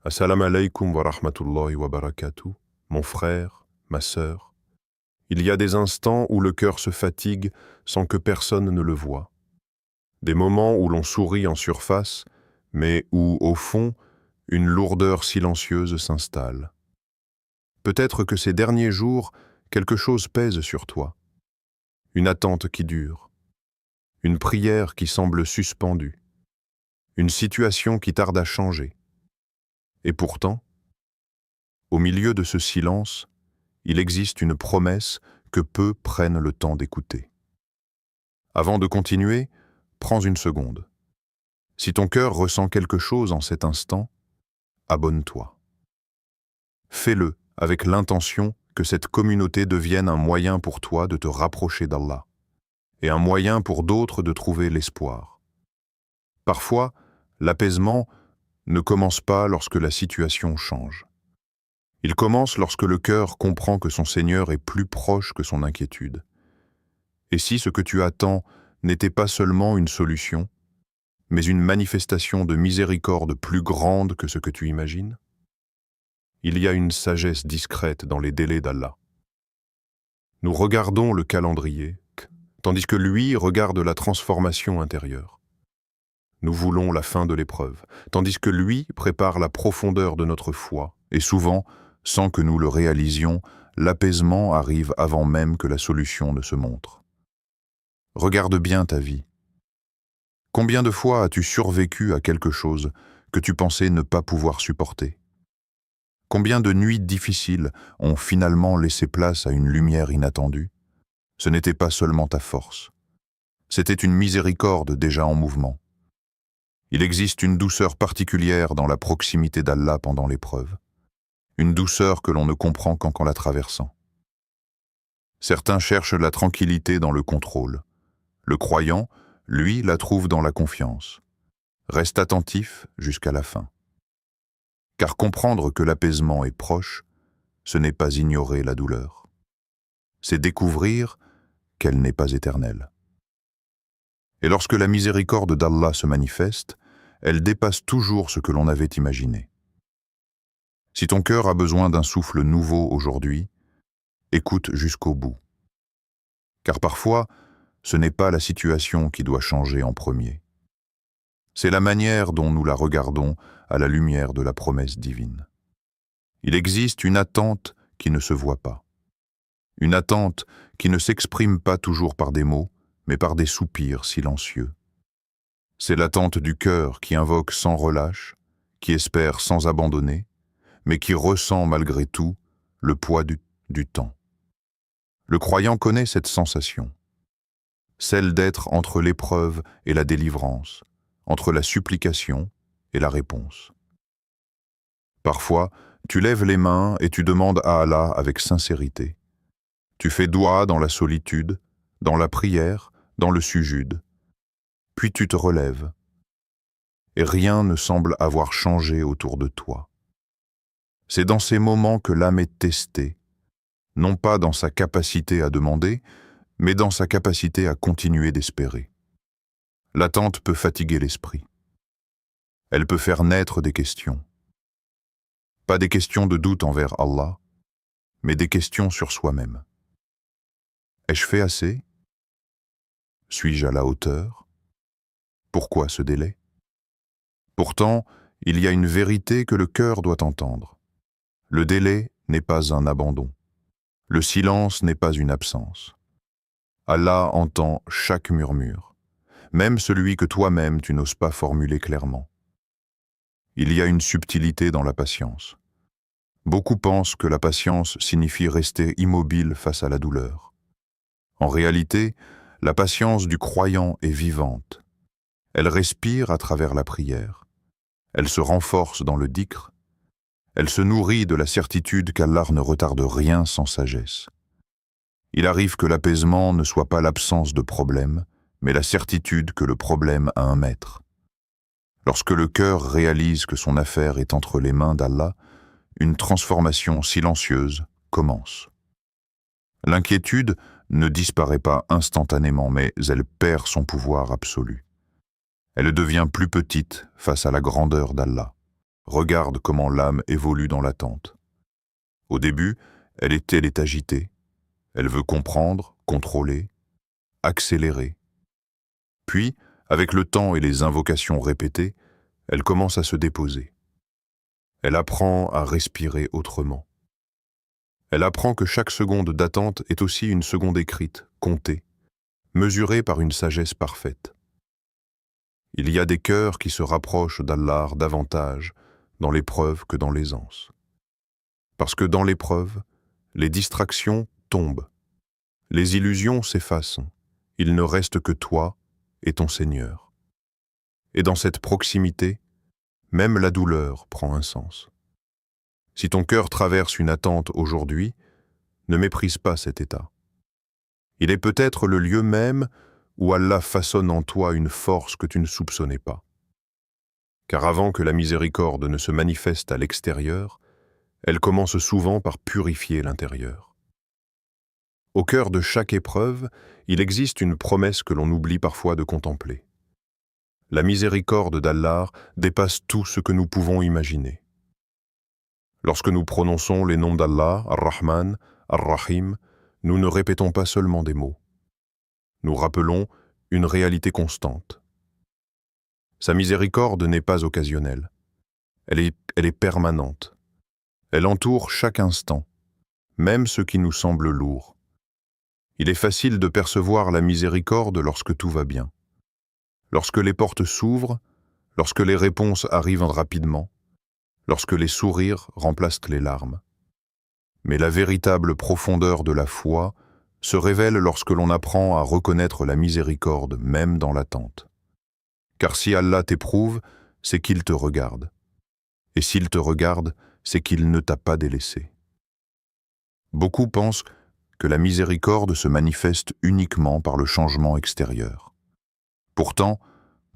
Assalamu alaikum wa rahmatullahi wa barakatuh. Mon frère, ma sœur, il y a des instants où le cœur se fatigue sans que personne ne le voie. Des moments où l'on sourit en surface, mais où, au fond, une lourdeur silencieuse s'installe. Peut-être que ces derniers jours, quelque chose pèse sur toi. Une attente qui dure. Une prière qui semble suspendue. Une situation qui tarde à changer. Et pourtant, au milieu de ce silence, il existe une promesse que peu prennent le temps d'écouter. Avant de continuer, prends une seconde. Si ton cœur ressent quelque chose en cet instant, abonne-toi. Fais-le avec l'intention que cette communauté devienne un moyen pour toi de te rapprocher d'Allah et un moyen pour d'autres de trouver l'espoir. Parfois, l'apaisement ne commence pas lorsque la situation change. Il commence lorsque le cœur comprend que son Seigneur est plus proche que son inquiétude. Et si ce que tu attends n'était pas seulement une solution, mais une manifestation de miséricorde plus grande que ce que tu imagines? Il y a une sagesse discrète dans les délais d'Allah. Nous regardons le calendrier, tandis que lui regarde la transformation intérieure. Nous voulons la fin de l'épreuve, tandis que lui prépare la profondeur de notre foi, et souvent, sans que nous le réalisions, l'apaisement arrive avant même que la solution ne se montre. Regarde bien ta vie. Combien de fois as-tu survécu à quelque chose que tu pensais ne pas pouvoir supporter? Combien de nuits difficiles ont finalement laissé place à une lumière inattendue? Ce n'était pas seulement ta force. C'était une miséricorde déjà en mouvement. Il existe une douceur particulière dans la proximité d'Allah pendant l'épreuve. Une douceur que l'on ne comprend qu'en la traversant. Certains cherchent la tranquillité dans le contrôle. Le croyant, lui, la trouve dans la confiance. Reste attentif jusqu'à la fin. Car comprendre que l'apaisement est proche, ce n'est pas ignorer la douleur. C'est découvrir qu'elle n'est pas éternelle. Et lorsque la miséricorde d'Allah se manifeste, elle dépasse toujours ce que l'on avait imaginé. Si ton cœur a besoin d'un souffle nouveau aujourd'hui, écoute jusqu'au bout. Car parfois, ce n'est pas la situation qui doit changer en premier. C'est la manière dont nous la regardons à la lumière de la promesse divine. Il existe une attente qui ne se voit pas. Une attente qui ne s'exprime pas toujours par des mots, mais par des soupirs silencieux. C'est l'attente du cœur qui invoque sans relâche, qui espère sans abandonner, mais qui ressent malgré tout le poids du temps. Le croyant connaît cette sensation, celle d'être entre l'épreuve et la délivrance, entre la supplication et la réponse. Parfois, tu lèves les mains et tu demandes à Allah avec sincérité. Tu fais doua dans la solitude, dans la prière, dans le sujude. Puis tu te relèves, et rien ne semble avoir changé autour de toi. C'est dans ces moments que l'âme est testée, non pas dans sa capacité à demander, mais dans sa capacité à continuer d'espérer. L'attente peut fatiguer l'esprit. Elle peut faire naître des questions. Pas des questions de doute envers Allah, mais des questions sur soi-même. Ai-je fait assez? Suis-je à la hauteur? Pourquoi ce délai? Pourtant, il y a une vérité que le cœur doit entendre. Le délai n'est pas un abandon. Le silence n'est pas une absence. Allah entend chaque murmure, même celui que toi-même tu n'oses pas formuler clairement. Il y a une subtilité dans la patience. Beaucoup pensent que la patience signifie rester immobile face à la douleur. En réalité, la patience du croyant est vivante. Elle respire à travers la prière. Elle se renforce dans le dhikr. Elle se nourrit de la certitude qu'Allah ne retarde rien sans sagesse. Il arrive que l'apaisement ne soit pas l'absence de problème, mais la certitude que le problème a un maître. Lorsque le cœur réalise que son affaire est entre les mains d'Allah, une transformation silencieuse commence. L'inquiétude ne disparaît pas instantanément, mais elle perd son pouvoir absolu. Elle devient plus petite face à la grandeur d'Allah. Regarde comment l'âme évolue dans l'attente. Au début, elle est agitée. Elle veut comprendre, contrôler, accélérer. Puis, avec le temps et les invocations répétées, elle commence à se déposer. Elle apprend à respirer autrement. Elle apprend que chaque seconde d'attente est aussi une seconde écrite, comptée, mesurée par une sagesse parfaite. Il y a des cœurs qui se rapprochent d'Allah davantage dans l'épreuve que dans l'aisance. Parce que dans l'épreuve, les distractions tombent, les illusions s'effacent, il ne reste que toi et ton Seigneur. Et dans cette proximité, même la douleur prend un sens. Si ton cœur traverse une attente aujourd'hui, ne méprise pas cet état. Il est peut-être le lieu même où Allah façonne en toi une force que tu ne soupçonnais pas. Car avant que la miséricorde ne se manifeste à l'extérieur, elle commence souvent par purifier l'intérieur. Au cœur de chaque épreuve, il existe une promesse que l'on oublie parfois de contempler. La miséricorde d'Allah dépasse tout ce que nous pouvons imaginer. Lorsque nous prononçons les noms d'Allah, Ar-Rahman, Ar-Rahim, nous ne répétons pas seulement des mots. Nous rappelons une réalité constante. Sa miséricorde n'est pas occasionnelle. Elle est permanente. Elle entoure chaque instant, même ce qui nous semble lourd. Il est facile de percevoir la miséricorde lorsque tout va bien. Lorsque les portes s'ouvrent, lorsque les réponses arrivent rapidement, lorsque les sourires remplacent les larmes. Mais la véritable profondeur de la foi se révèle lorsque l'on apprend à reconnaître la miséricorde même dans l'attente. Car si Allah t'éprouve, c'est qu'il te regarde. Et s'il te regarde, c'est qu'il ne t'a pas délaissé. Beaucoup pensent que la miséricorde se manifeste uniquement par le changement extérieur. Pourtant,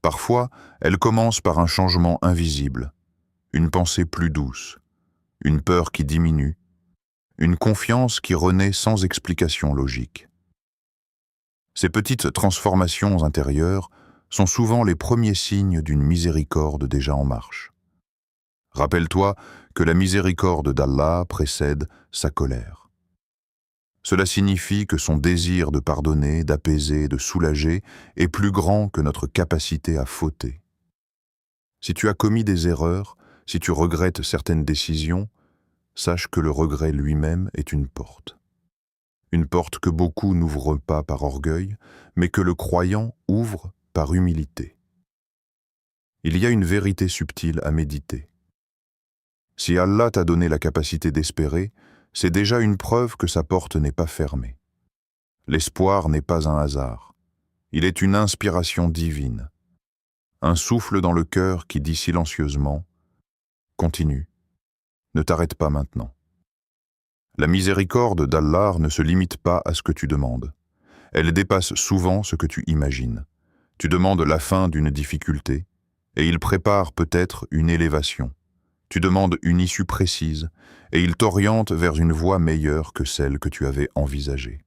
parfois, elle commence par un changement invisible, une pensée plus douce, une peur qui diminue, une confiance qui renaît sans explication logique. Ces petites transformations intérieures sont souvent les premiers signes d'une miséricorde déjà en marche. Rappelle-toi que la miséricorde d'Allah précède sa colère. Cela signifie que son désir de pardonner, d'apaiser, de soulager est plus grand que notre capacité à fauter. Si tu as commis des erreurs, si tu regrettes certaines décisions, sache que le regret lui-même est une porte. Une porte que beaucoup n'ouvrent pas par orgueil, mais que le croyant ouvre par humilité. Il y a une vérité subtile à méditer. Si Allah t'a donné la capacité d'espérer, c'est déjà une preuve que sa porte n'est pas fermée. L'espoir n'est pas un hasard. Il est une inspiration divine. Un souffle dans le cœur qui dit silencieusement « Continue, ne t'arrête pas maintenant ». La miséricorde d'Allah ne se limite pas à ce que tu demandes. Elle dépasse souvent ce que tu imagines. Tu demandes la fin d'une difficulté, et il prépare peut-être une élévation. Tu demandes une issue précise, et il t'oriente vers une voie meilleure que celle que tu avais envisagée.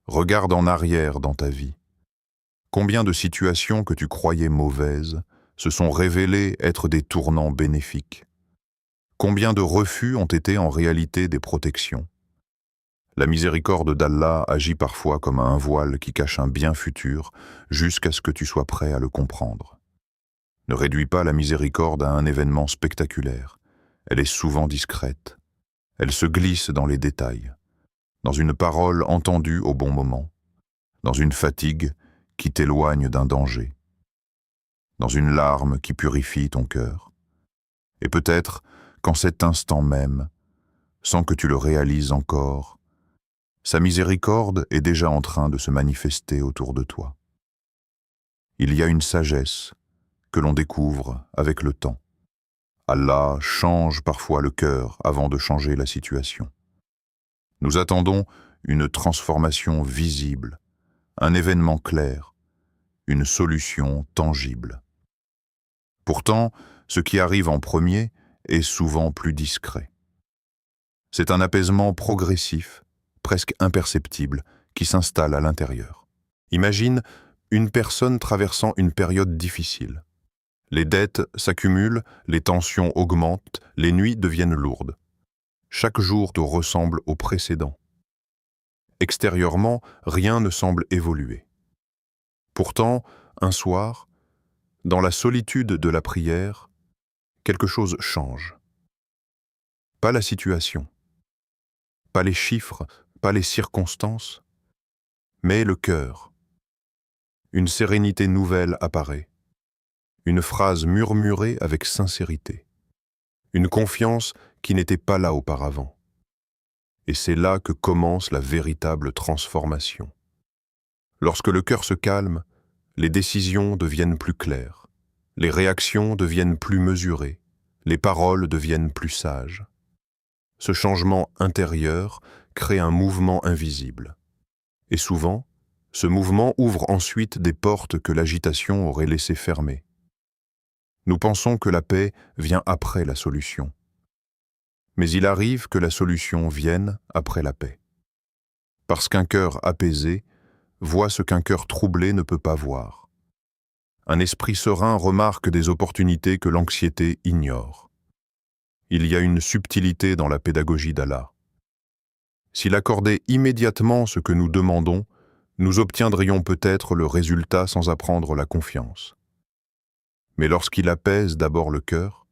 Regarde en arrière dans ta vie. Combien de situations que tu croyais mauvaises se sont révélées être des tournants bénéfiques? Combien de refus ont été en réalité des protections? La miséricorde d'Allah agit parfois comme un voile qui cache un bien futur jusqu'à ce que tu sois prêt à le comprendre. Ne réduis pas la miséricorde à un événement spectaculaire. Elle est souvent discrète. Elle se glisse dans les détails, dans une parole entendue au bon moment, dans une fatigue qui t'éloigne d'un danger, dans une larme qui purifie ton cœur. Et peut-être qu'en cet instant même, sans que tu le réalises encore, sa miséricorde est déjà en train de se manifester autour de toi. Il y a une sagesse que l'on découvre avec le temps. Allah change parfois le cœur avant de changer la situation. Nous attendons une transformation visible, un événement clair, une solution tangible. Pourtant, ce qui arrive en premier est souvent plus discret. C'est un apaisement progressif, presque imperceptible, qui s'installe à l'intérieur. Imagine une personne traversant une période difficile. Les dettes s'accumulent, les tensions augmentent, les nuits deviennent lourdes. Chaque jour te ressemble au précédent. Extérieurement, rien ne semble évoluer. Pourtant, un soir, dans la solitude de la prière, quelque chose change. Pas la situation, pas les chiffres, pas les circonstances, mais le cœur. Une sérénité nouvelle apparaît, une phrase murmurée avec sincérité, une confiance qui n'était pas là auparavant. Et c'est là que commence la véritable transformation. Lorsque le cœur se calme, les décisions deviennent plus claires, les réactions deviennent plus mesurées, les paroles deviennent plus sages. Ce changement intérieur crée un mouvement invisible. Et souvent, ce mouvement ouvre ensuite des portes que l'agitation aurait laissées fermées. Nous pensons que la paix vient après la solution. Mais il arrive que la solution vienne après la paix. Parce qu'un cœur apaisé voit ce qu'un cœur troublé ne peut pas voir. Un esprit serein remarque des opportunités que l'anxiété ignore. Il y a une subtilité dans la pédagogie d'Allah. S'il accordait immédiatement ce que nous demandons, nous obtiendrions peut-être le résultat sans apprendre la confiance. Mais lorsqu'il apaise d'abord le cœur,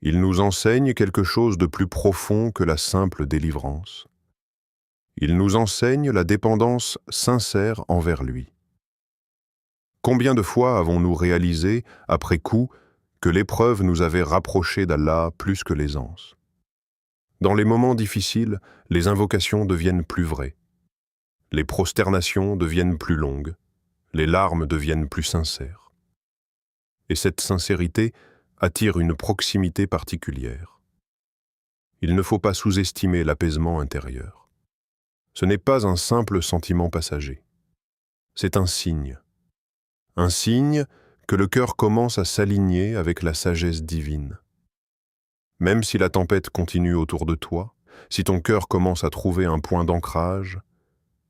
il nous enseigne quelque chose de plus profond que la simple délivrance. Il nous enseigne la dépendance sincère envers lui. Combien de fois avons-nous réalisé, après coup, que l'épreuve nous avait rapprochés d'Allah plus que l'aisance? Dans les moments difficiles, les invocations deviennent plus vraies. Les prosternations deviennent plus longues. Les larmes deviennent plus sincères. Et cette sincérité attire une proximité particulière. Il ne faut pas sous-estimer l'apaisement intérieur. Ce n'est pas un simple sentiment passager. C'est un signe que le cœur commence à s'aligner avec la sagesse divine. Même si la tempête continue autour de toi, si ton cœur commence à trouver un point d'ancrage,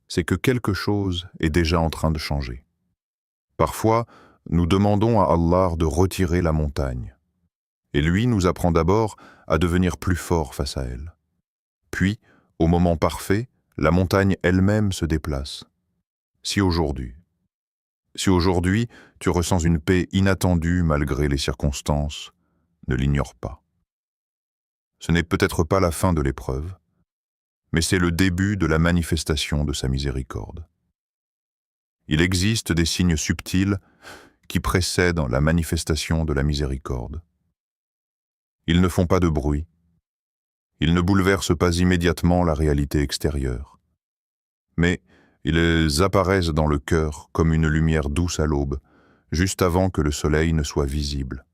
c'est que quelque chose est déjà en train de changer. Parfois, nous demandons à Allah de retirer la montagne. Et lui nous apprend d'abord à devenir plus fort face à elle. Puis, au moment parfait, la montagne elle-même se déplace. Si aujourd'hui, tu ressens une paix inattendue malgré les circonstances, ne l'ignore pas. Ce n'est peut-être pas la fin de l'épreuve, mais c'est le début de la manifestation de sa miséricorde. Il existe des signes subtils qui précèdent la manifestation de la miséricorde. Ils ne font pas de bruit. Ils ne bouleversent pas immédiatement la réalité extérieure. Mais ils apparaissent dans le cœur comme une lumière douce à l'aube, juste avant que le soleil ne soit visible.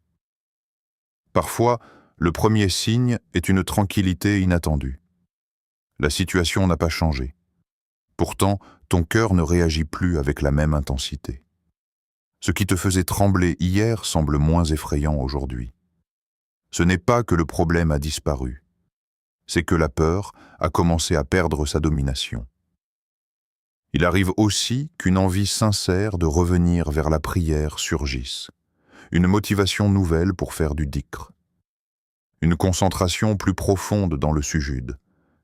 Parfois, le premier signe est une tranquillité inattendue. La situation n'a pas changé. Pourtant, ton cœur ne réagit plus avec la même intensité. Ce qui te faisait trembler hier semble moins effrayant aujourd'hui. Ce n'est pas que le problème a disparu, c'est que la peur a commencé à perdre sa domination. Il arrive aussi qu'une envie sincère de revenir vers la prière surgisse, une motivation nouvelle pour faire du dhikr, une concentration plus profonde dans le sujud,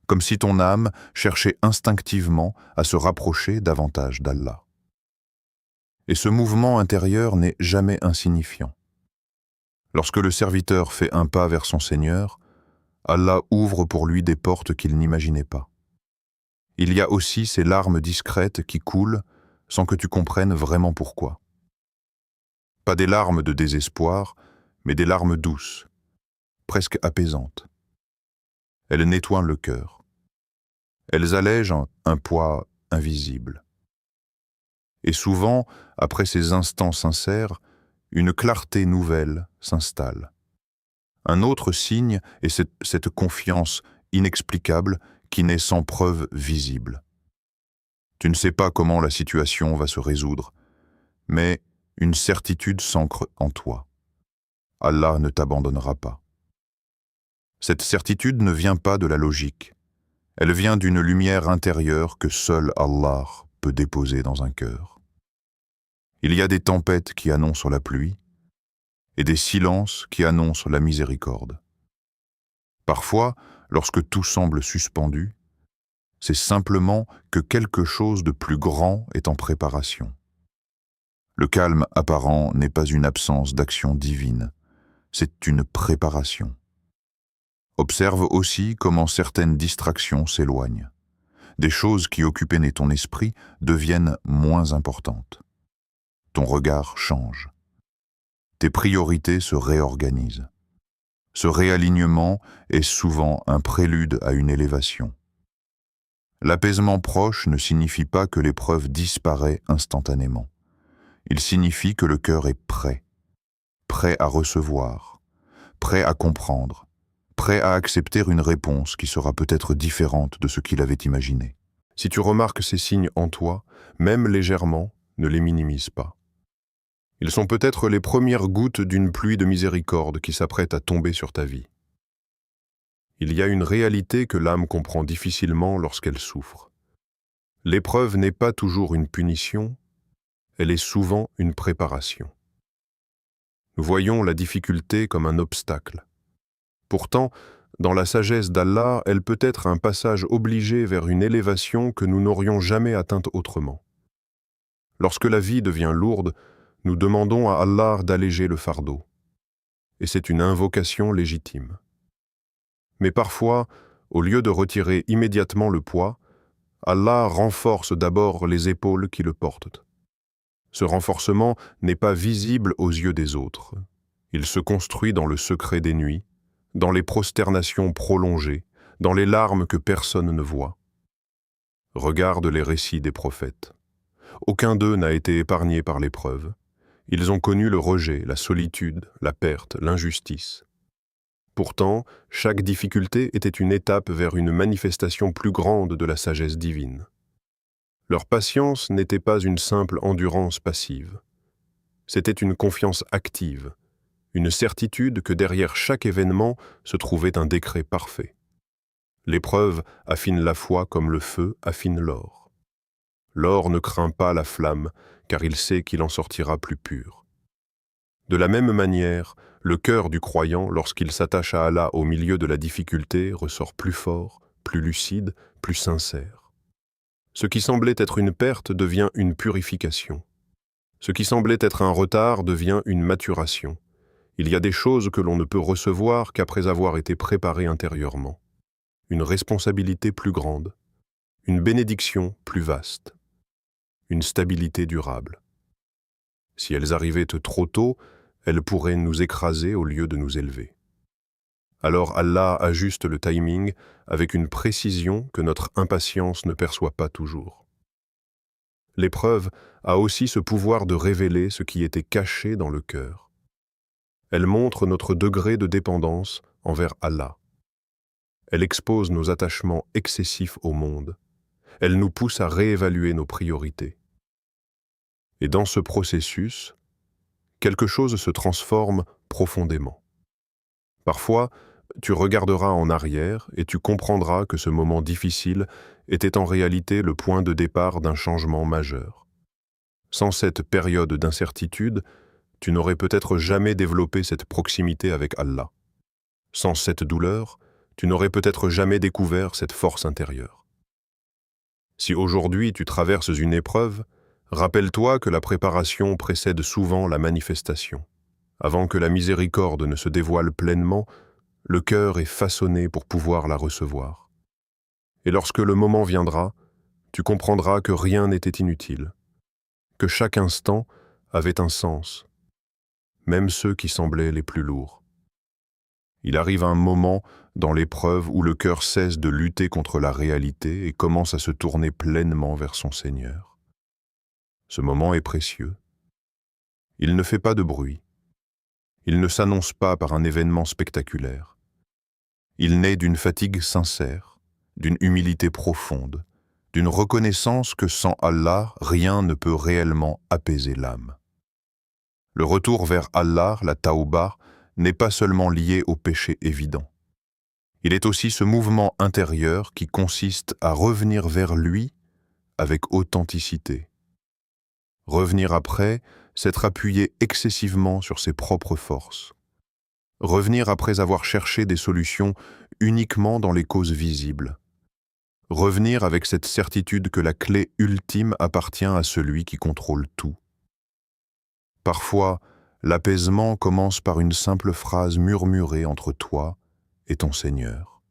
comme si ton âme cherchait instinctivement à se rapprocher davantage d'Allah. Et ce mouvement intérieur n'est jamais insignifiant. Lorsque le serviteur fait un pas vers son Seigneur, Allah ouvre pour lui des portes qu'il n'imaginait pas. Il y a aussi ces larmes discrètes qui coulent sans que tu comprennes vraiment pourquoi. Pas des larmes de désespoir, mais des larmes douces, presque apaisantes. Elles nettoient le cœur. Elles allègent un poids invisible. Et souvent, après ces instants sincères, une clarté nouvelle s'installe. Un autre signe est cette confiance inexplicable qui n'est sans preuve visible. Tu ne sais pas comment la situation va se résoudre, mais une certitude s'ancre en toi. Allah ne t'abandonnera pas. Cette certitude ne vient pas de la logique. Elle vient d'une lumière intérieure que seul Allah peut déposer dans un cœur. Il y a des tempêtes qui annoncent la pluie, et des silences qui annoncent la miséricorde. Parfois, lorsque tout semble suspendu, c'est simplement que quelque chose de plus grand est en préparation. Le calme apparent n'est pas une absence d'action divine, c'est une préparation. Observe aussi comment certaines distractions s'éloignent. Des choses qui occupaient ton esprit deviennent moins importantes. Ton regard change. Tes priorités se réorganisent. Ce réalignement est souvent un prélude à une élévation. L'apaisement proche ne signifie pas que l'épreuve disparaît instantanément. Il signifie que le cœur est prêt, prêt à recevoir, prêt à comprendre, prêt à accepter une réponse qui sera peut-être différente de ce qu'il avait imaginé. Si tu remarques ces signes en toi, même légèrement, ne les minimise pas. Ils sont peut-être les premières gouttes d'une pluie de miséricorde qui s'apprête à tomber sur ta vie. Il y a une réalité que l'âme comprend difficilement lorsqu'elle souffre. L'épreuve n'est pas toujours une punition, elle est souvent une préparation. Nous voyons la difficulté comme un obstacle. Pourtant, dans la sagesse d'Allah, elle peut être un passage obligé vers une élévation que nous n'aurions jamais atteinte autrement. Lorsque la vie devient lourde, nous demandons à Allah d'alléger le fardeau. Et c'est une invocation légitime. Mais parfois, au lieu de retirer immédiatement le poids, Allah renforce d'abord les épaules qui le portent. Ce renforcement n'est pas visible aux yeux des autres. Il se construit dans le secret des nuits, dans les prosternations prolongées, dans les larmes que personne ne voit. Regarde les récits des prophètes. Aucun d'eux n'a été épargné par l'épreuve. Ils ont connu le rejet, la solitude, la perte, l'injustice. Pourtant, chaque difficulté était une étape vers une manifestation plus grande de la sagesse divine. Leur patience n'était pas une simple endurance passive. C'était une confiance active, une certitude que derrière chaque événement se trouvait un décret parfait. L'épreuve affine la foi comme le feu affine l'or. L'or ne craint pas la flamme, car il sait qu'il en sortira plus pur. De la même manière, le cœur du croyant, lorsqu'il s'attache à Allah au milieu de la difficulté, ressort plus fort, plus lucide, plus sincère. Ce qui semblait être une perte devient une purification. Ce qui semblait être un retard devient une maturation. Il y a des choses que l'on ne peut recevoir qu'après avoir été préparé intérieurement. Une responsabilité plus grande, une bénédiction plus vaste, une stabilité durable. Si elles arrivaient trop tôt, elles pourraient nous écraser au lieu de nous élever. Alors Allah ajuste le timing avec une précision que notre impatience ne perçoit pas toujours. L'épreuve a aussi ce pouvoir de révéler ce qui était caché dans le cœur. Elle montre notre degré de dépendance envers Allah. Elle expose nos attachements excessifs au monde. Elle nous pousse à réévaluer nos priorités. Et dans ce processus, quelque chose se transforme profondément. Parfois, tu regarderas en arrière et tu comprendras que ce moment difficile était en réalité le point de départ d'un changement majeur. Sans cette période d'incertitude, tu n'aurais peut-être jamais développé cette proximité avec Allah. Sans cette douleur, tu n'aurais peut-être jamais découvert cette force intérieure. Si aujourd'hui tu traverses une épreuve, rappelle-toi que la préparation précède souvent la manifestation. Avant que la miséricorde ne se dévoile pleinement, le cœur est façonné pour pouvoir la recevoir. Et lorsque le moment viendra, tu comprendras que rien n'était inutile, que chaque instant avait un sens, même ceux qui semblaient les plus lourds. Il arrive un moment dans l'épreuve où le cœur cesse de lutter contre la réalité et commence à se tourner pleinement vers son Seigneur. Ce moment est précieux. Il ne fait pas de bruit. Il ne s'annonce pas par un événement spectaculaire. Il naît d'une fatigue sincère, d'une humilité profonde, d'une reconnaissance que sans Allah, rien ne peut réellement apaiser l'âme. Le retour vers Allah, la Taouba, n'est pas seulement lié au péché évident. Il est aussi ce mouvement intérieur qui consiste à revenir vers lui avec authenticité. Revenir après, s'être appuyé excessivement sur ses propres forces. Revenir après avoir cherché des solutions uniquement dans les causes visibles. Revenir avec cette certitude que la clé ultime appartient à celui qui contrôle tout. Parfois, l'apaisement commence par une simple phrase murmurée entre toi et ton Seigneur.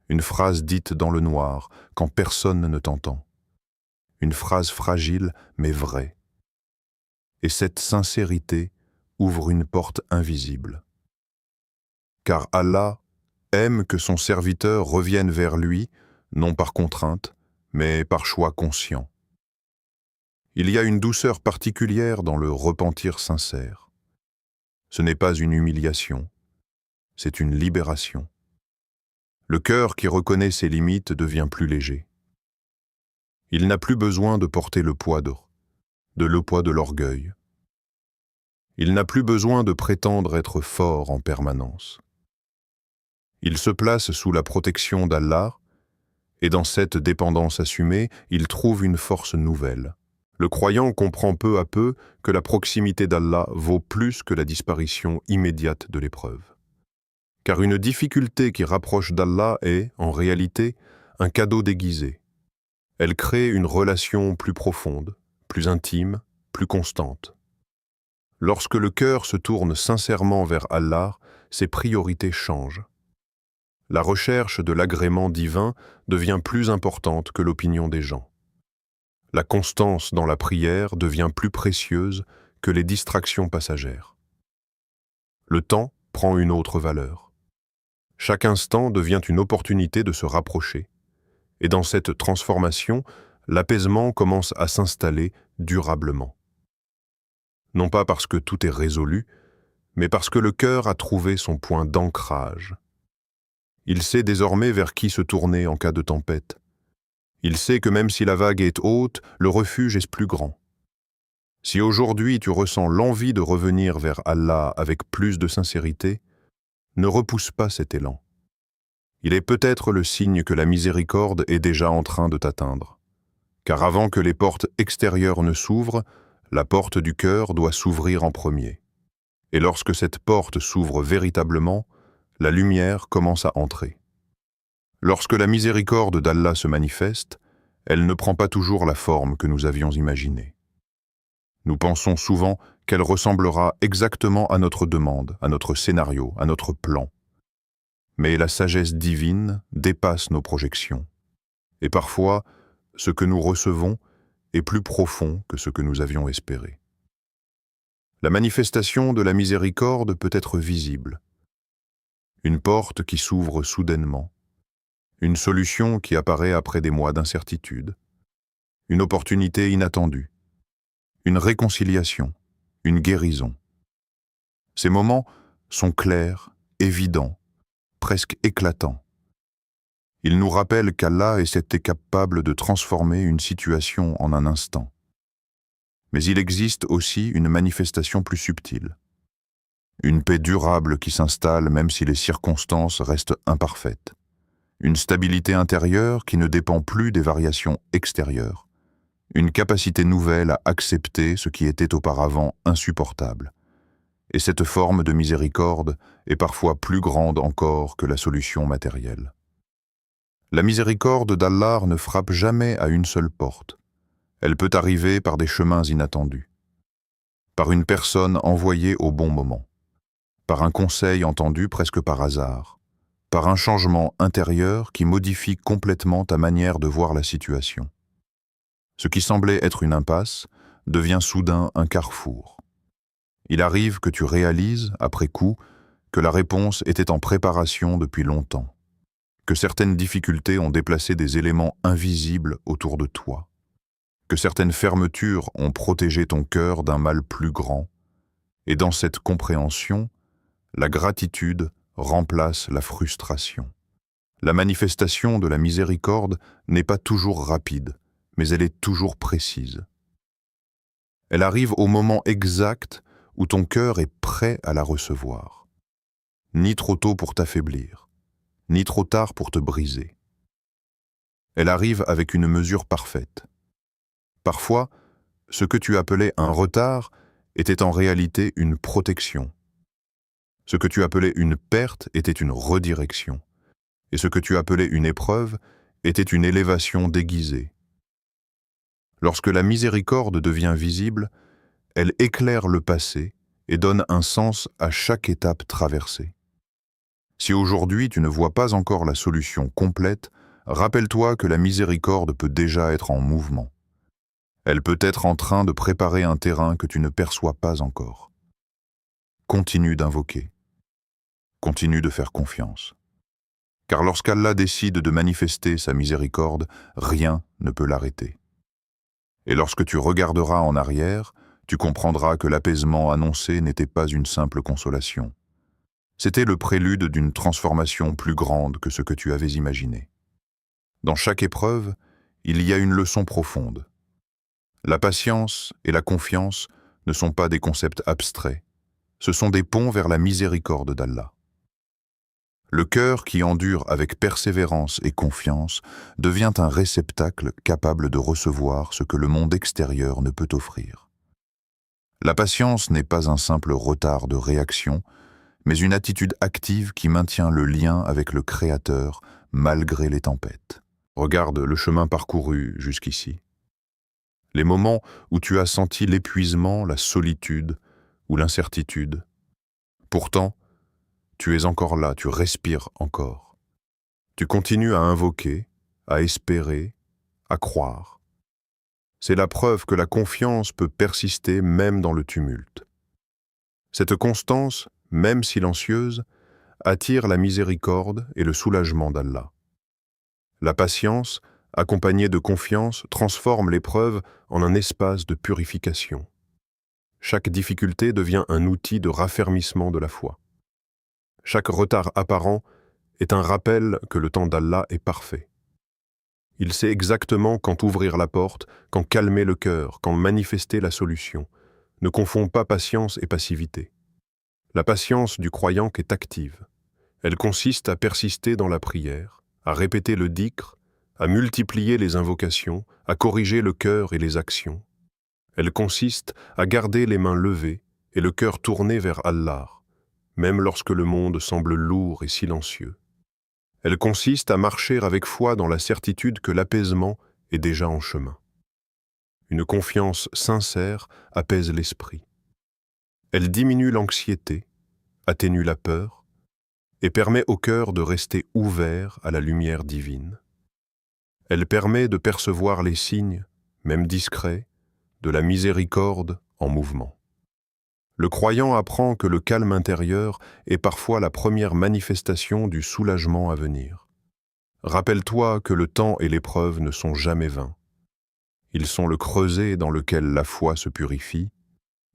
Une phrase dite dans le noir, quand personne ne t'entend. Une phrase fragile, mais vraie. Et cette sincérité ouvre une porte invisible. Car Allah aime que son serviteur revienne vers lui, non par contrainte, mais par choix conscient. Il y a une douceur particulière dans le repentir sincère. Ce n'est pas une humiliation, c'est une libération. Le cœur qui reconnaît ses limites devient plus léger. Il n'a plus besoin de porter le poids de l'orgueil. Il n'a plus besoin de prétendre être fort en permanence. Il se place sous la protection d'Allah, et dans cette dépendance assumée, il trouve une force nouvelle. Le croyant comprend peu à peu que la proximité d'Allah vaut plus que la disparition immédiate de l'épreuve. Car une difficulté qui rapproche d'Allah est, en réalité, un cadeau déguisé. Elle crée une relation plus profonde, plus intime, plus constante. Lorsque le cœur se tourne sincèrement vers Allah, ses priorités changent. La recherche de l'agrément divin devient plus importante que l'opinion des gens. La constance dans la prière devient plus précieuse que les distractions passagères. Le temps prend une autre valeur. Chaque instant devient une opportunité de se rapprocher. Et dans cette transformation, l'apaisement commence à s'installer durablement. Non pas parce que tout est résolu, mais parce que le cœur a trouvé son point d'ancrage. Il sait désormais vers qui se tourner en cas de tempête. Il sait que même si la vague est haute, le refuge est plus grand. Si aujourd'hui tu ressens l'envie de revenir vers Allah avec plus de sincérité, ne repousse pas cet élan. Il est peut-être le signe que la miséricorde est déjà en train de t'atteindre. Car avant que les portes extérieures ne s'ouvrent, la porte du cœur doit s'ouvrir en premier. Et lorsque cette porte s'ouvre véritablement, la lumière commence à entrer. Lorsque la miséricorde d'Allah se manifeste, elle ne prend pas toujours la forme que nous avions imaginée. Nous pensons souvent qu'elle ressemblera exactement à notre demande, à notre scénario, à notre plan. Mais la sagesse divine dépasse nos projections. Et parfois, ce que nous recevons est plus profond que ce que nous avions espéré. La manifestation de la miséricorde peut être visible. Une porte qui s'ouvre soudainement. Une solution qui apparaît après des mois d'incertitude. Une opportunité inattendue. Une réconciliation. Une guérison. Ces moments sont clairs, évidents, presque éclatants. Ils nous rappellent qu'Allah est capable de transformer une situation en un instant. Mais il existe aussi une manifestation plus subtile. Une paix durable qui s'installe même si les circonstances restent imparfaites. Une stabilité intérieure qui ne dépend plus des variations extérieures. Une capacité nouvelle à accepter ce qui était auparavant insupportable. Et cette forme de miséricorde est parfois plus grande encore que la solution matérielle. La miséricorde d'Allah ne frappe jamais à une seule porte. Elle peut arriver par des chemins inattendus. Par une personne envoyée au bon moment. Par un conseil entendu presque par hasard. Par un changement intérieur qui modifie complètement ta manière de voir la situation. Ce qui semblait être une impasse devient soudain un carrefour. Il arrive que tu réalises, après coup, que la réponse était en préparation depuis longtemps, que certaines difficultés ont déplacé des éléments invisibles autour de toi, que certaines fermetures ont protégé ton cœur d'un mal plus grand, et dans cette compréhension, la gratitude remplace la frustration. La manifestation de la miséricorde n'est pas toujours rapide, mais elle est toujours précise. Elle arrive au moment exact où ton cœur est prêt à la recevoir. Ni trop tôt pour t'affaiblir, ni trop tard pour te briser. Elle arrive avec une mesure parfaite. Parfois, ce que tu appelais un retard était en réalité une protection. Ce que tu appelais une perte était une redirection, et ce que tu appelais une épreuve était une élévation déguisée. Lorsque la miséricorde devient visible, elle éclaire le passé et donne un sens à chaque étape traversée. Si aujourd'hui tu ne vois pas encore la solution complète, rappelle-toi que la miséricorde peut déjà être en mouvement. Elle peut être en train de préparer un terrain que tu ne perçois pas encore. Continue d'invoquer. Continue de faire confiance. Car lorsqu'Allah décide de manifester sa miséricorde, rien ne peut l'arrêter. Et lorsque tu regarderas en arrière, tu comprendras que l'apaisement annoncé n'était pas une simple consolation. C'était le prélude d'une transformation plus grande que ce que tu avais imaginé. Dans chaque épreuve, il y a une leçon profonde. La patience et la confiance ne sont pas des concepts abstraits, ce sont des ponts vers la miséricorde d'Allah. Le cœur qui endure avec persévérance et confiance devient un réceptacle capable de recevoir ce que le monde extérieur ne peut offrir. La patience n'est pas un simple retard de réaction, mais une attitude active qui maintient le lien avec le Créateur malgré les tempêtes. Regarde le chemin parcouru jusqu'ici. Les moments où tu as senti l'épuisement, la solitude ou l'incertitude. Pourtant, tu es encore là, tu respires encore. Tu continues à invoquer, à espérer, à croire. C'est la preuve que la confiance peut persister même dans le tumulte. Cette constance, même silencieuse, attire la miséricorde et le soulagement d'Allah. La patience, accompagnée de confiance, transforme l'épreuve en un espace de purification. Chaque difficulté devient un outil de raffermissement de la foi. Chaque retard apparent est un rappel que le temps d'Allah est parfait. Il sait exactement quand ouvrir la porte, quand calmer le cœur, quand manifester la solution. Ne confonds pas patience et passivité. La patience du croyant est active. Elle consiste à persister dans la prière, à répéter le dhikr, à multiplier les invocations, à corriger le cœur et les actions. Elle consiste à garder les mains levées et le cœur tourné vers Allah, même lorsque le monde semble lourd et silencieux. Elle consiste à marcher avec foi dans la certitude que l'apaisement est déjà en chemin. Une confiance sincère apaise l'esprit. Elle diminue l'anxiété, atténue la peur et permet au cœur de rester ouvert à la lumière divine. Elle permet de percevoir les signes, même discrets, de la miséricorde en mouvement. Le croyant apprend que le calme intérieur est parfois la première manifestation du soulagement à venir. Rappelle-toi que le temps et l'épreuve ne sont jamais vains. Ils sont le creuset dans lequel la foi se purifie,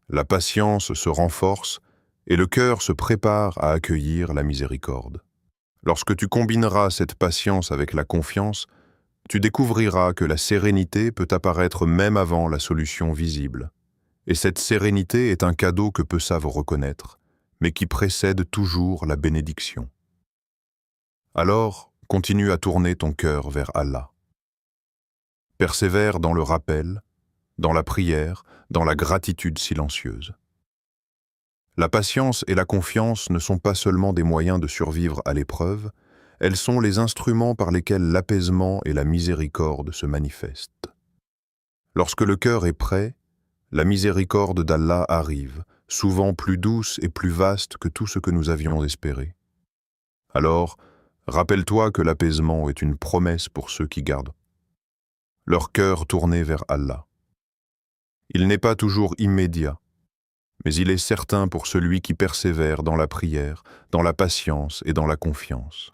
la patience se renforce et le cœur se prépare à accueillir la miséricorde. Lorsque tu combineras cette patience avec la confiance, tu découvriras que la sérénité peut apparaître même avant la solution visible. Et cette sérénité est un cadeau que peu savent reconnaître, mais qui précède toujours la bénédiction. Alors, continue à tourner ton cœur vers Allah. Persévère dans le rappel, dans la prière, dans la gratitude silencieuse. La patience et la confiance ne sont pas seulement des moyens de survivre à l'épreuve, elles sont les instruments par lesquels l'apaisement et la miséricorde se manifestent. Lorsque le cœur est prêt, la miséricorde d'Allah arrive, souvent plus douce et plus vaste que tout ce que nous avions espéré. Alors, rappelle-toi que l'apaisement est une promesse pour ceux qui gardent leur cœur tourné vers Allah. Il n'est pas toujours immédiat, mais il est certain pour celui qui persévère dans la prière, dans la patience et dans la confiance.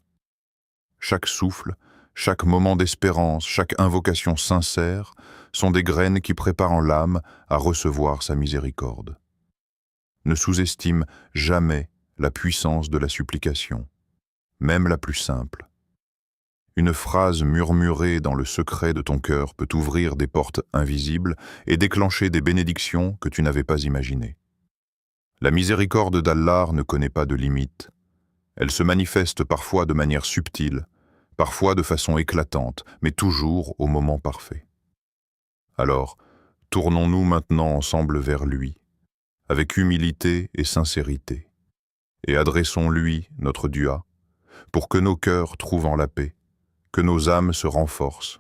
Chaque souffle, chaque moment d'espérance, chaque invocation sincère sont des graines qui préparent l'âme à recevoir sa miséricorde. Ne sous-estime jamais la puissance de la supplication, même la plus simple. Une phrase murmurée dans le secret de ton cœur peut ouvrir des portes invisibles et déclencher des bénédictions que tu n'avais pas imaginées. La miséricorde d'Allah ne connaît pas de limites. Elle se manifeste parfois de manière subtile, parfois de façon éclatante, mais toujours au moment parfait. Alors, tournons-nous maintenant ensemble vers lui, avec humilité et sincérité, et adressons-lui notre dua, pour que nos cœurs trouvent en la paix, que nos âmes se renforcent,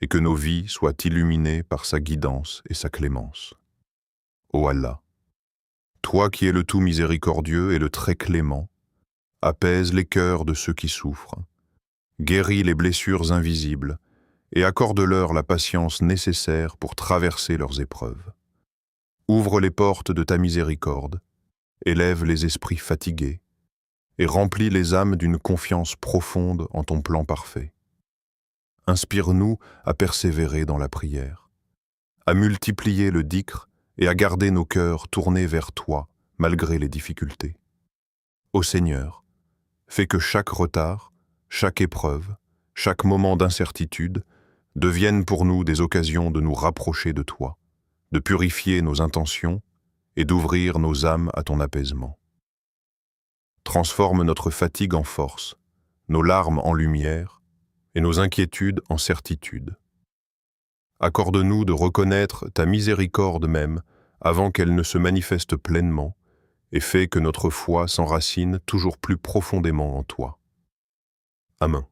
et que nos vies soient illuminées par sa guidance et sa clémence. Ô Allah, toi qui es le tout miséricordieux et le très clément, apaise les cœurs de ceux qui souffrent, guéris les blessures invisibles, et accorde-leur la patience nécessaire pour traverser leurs épreuves. Ouvre les portes de ta miséricorde, élève les esprits fatigués, et remplis les âmes d'une confiance profonde en ton plan parfait. Inspire-nous à persévérer dans la prière, à multiplier le dhikr et à garder nos cœurs tournés vers toi malgré les difficultés. Ô Seigneur, fais que chaque retard, chaque épreuve, chaque moment d'incertitude deviennent pour nous des occasions de nous rapprocher de toi, de purifier nos intentions et d'ouvrir nos âmes à ton apaisement. Transforme notre fatigue en force, nos larmes en lumière et nos inquiétudes en certitude. Accorde-nous de reconnaître ta miséricorde même avant qu'elle ne se manifeste pleinement et fais que notre foi s'enracine toujours plus profondément en toi. Amen.